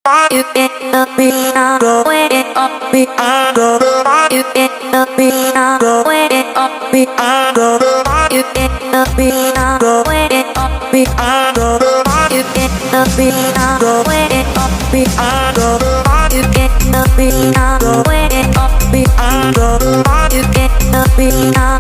You get the beat on the way up, beat on the. You get the beat on the way up, beat on the. You get the beat on the way up, beat on the. You get the beat on the way up, beat on the. You get the beat on the way up, beat on the. You get the beat on